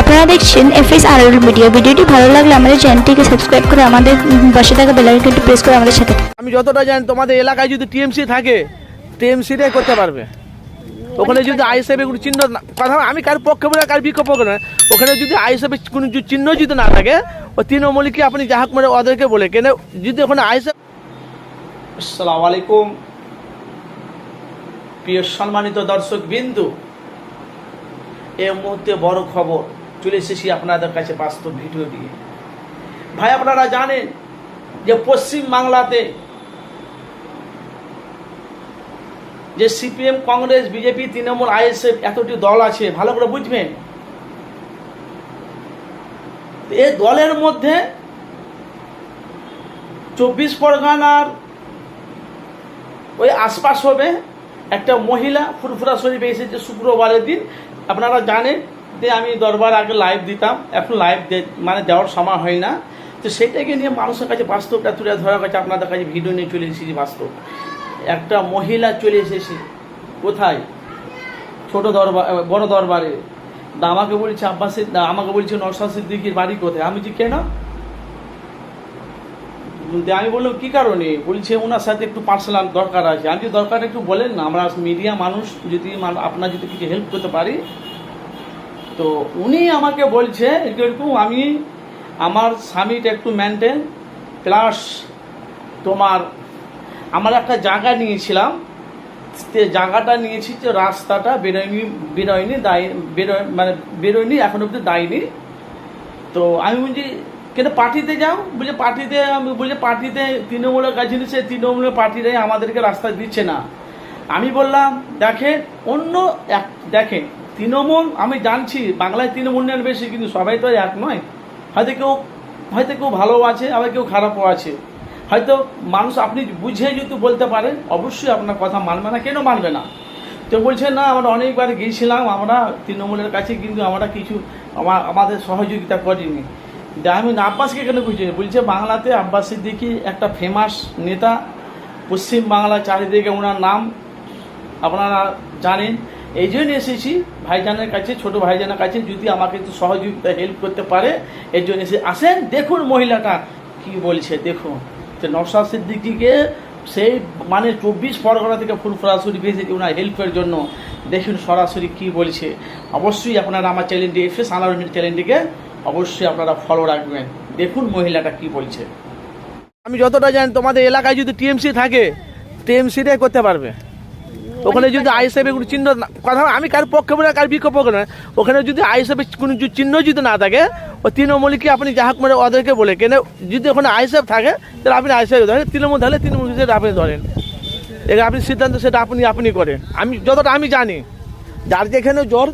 আপনারা দেখছেন FS RL media. ভিডিওটি ভালো লাগলে আমাদের চ্যানেলটিকে সাবস্ক্রাইব করে আমাদের পাশে থাকা বেল আইকনটি প্রেস করে আমাদের সাথে। আমি যতটা জানি তোমাদের এলাকায় যদি টিএমসি থাকে টিএমসিটাই করতে পারবে। ওখানে যদি আইএসএফের কোনো চিহ্ন কথা আমি কার পক্ষে বলে কার বিপক্ষ না, ওখানে যদি আইএসএফের কোনো চিহ্ন যদি না থাকে ও তৃণমূলকে আপনি যাহাক মানে ওদেরকে বলে কেন যদি ওখানে আইএসএফ। আসসালামু আলাইকুম প্রিয় সম্মানিত দর্শক বিন্দু, এই মুহূর্তে বড় খবর চলে এসেছি আপনাদের কাছে বাস্তব ভিডিও দিয়ে। ভাই আপনারা জানেন যে পশ্চিম বাংলাতে যে CPM, Congress, BJP, Trinamool, ISF এতটি দল আছে, ভালো করে বুঝবেন। এই দলের মধ্যে 24 পরগনার ওই আশপাশ হবে একটা মহিলা ফুরফুরা শরীফে এসেছে শুক্রবারের দিন। আপনারা জানেন যে আমি দরবার আগে লাইভ দিতাম, এখন লাইভ মানে দেওয়ার সময় হয় না, তো সেটাকে নিয়ে মানুষের কাছে বাস্তবটা তুলে ধরার কাছে আপনাদের কাছে ভিডিও নিয়ে চলে এসেছি। বাস্তব একটা মহিলা চলে এসেছে কোথায়, ছোট দরবার বড় দরবারে। আমাকে বলছে আব্বাসের, আমাকে বলছে নওশাদ সিদ্দিকীর বাড়ি কোথায়। আমি বলছি কেন, আমি বললাম কি কারণে, বলছে ওনার সাথে একটু পার্সোনাল দরকার আছে। আমি দরকারটা একটু বলেন না, আমরা মিডিয়া মানুষ, যদি আপনার যদি কিছু হেল্প করতে পারি। তো উনি আমাকে বলছে এরকম আমি আমার স্বামীটা একটু মেনটেন, প্লাস তোমার আমার একটা জায়গা নিয়েছিলাম, জায়গাটা নিয়েছি তো রাস্তাটা বেরোয়নি এখন অব্দি দেয়নি। তো আমি বলছি কেন পার্টিতে যাও, বলছে পার্টিতে, আমি বলছি পার্টিতে তৃণমূলের কাছে নিচ্ছে, তৃণমূলের পার্টিতে আমাদেরকে রাস্তা দিচ্ছে না। আমি বললাম দেখেন দেখেন তৃণমূল, আমি জানছি বাংলায় তৃণমূল নেন বেশি, কিন্তু সবাই তো এক নয়। হয়তো কেউ ভালো আছে, আবার কেউ খারাপও আছে। হয়তো মানুষ আপনি বুঝে যদি বলতে পারেন অবশ্যই আপনার কথা মানবে না, কেন মানবে না। তো বলছে না আমরা অনেকবার গিয়েছিলাম আমরা তৃণমূলের কাছে, কিন্তু আমরা কিছু আমাদের সহযোগিতা করিনি। আমি আব্বাসকে কেন বুঝছি, বলছে বাংলাতে আব্বাস সিদ্দিকী একটা ফেমাস নেতা, পশ্চিম বাংলা চারিদিকে ওনার নাম আপনারা জানেন। এই জন্য এসেছি ভাইজানের কাছে, ছোট ভাইজানের কাছে, যদি আমাকে একটু সহযোগিতা হেল্প করতে পারে এর জন্য এসে আসেন। দেখুন মহিলাটা কি বলছে, দেখুন যে নওশাদ সিদ্দিকীকে সেই মানে 24 পরগনা থেকে ফুরফুরা শরীফ এসেছে ওনার হেল্পের জন্য। দেখুন সরাসরি কি বলছে। অবশ্যই আপনারা আমার চ্যানেলটি এফএস আরএল চ্যানেলটিকে অবশ্যই আপনারা ফলো রাখবেন। দেখুন মহিলাটা কি বলছে। আমি যতটা জানি তোমাদের এলাকায় যদি টিএমসি থাকে টিএমসিটাই করতে পারবে। ওখানে যদি আইএসএফের কোনো চিহ্ন কথা আমি কার পক্ষে বলে কার বিপক্ষ না, ওখানে যদি আইএসএফের কোনো চিহ্ন যদি না থাকে ও তৃণমূলকে আপনি যাহাক মানে ওদেরকে বলে কেন যদি ওখানে আইএসএফ থাকে তাহলে আপনি আইএসএফ ধরেন, তৃণমূল ধরলে তৃণমূল সেটা আপনি ধরেন। এবার আপনি সিদ্ধান্ত সেটা আপনি করেন। আমি যতটা আমি জানি যার যেখানে জ্বর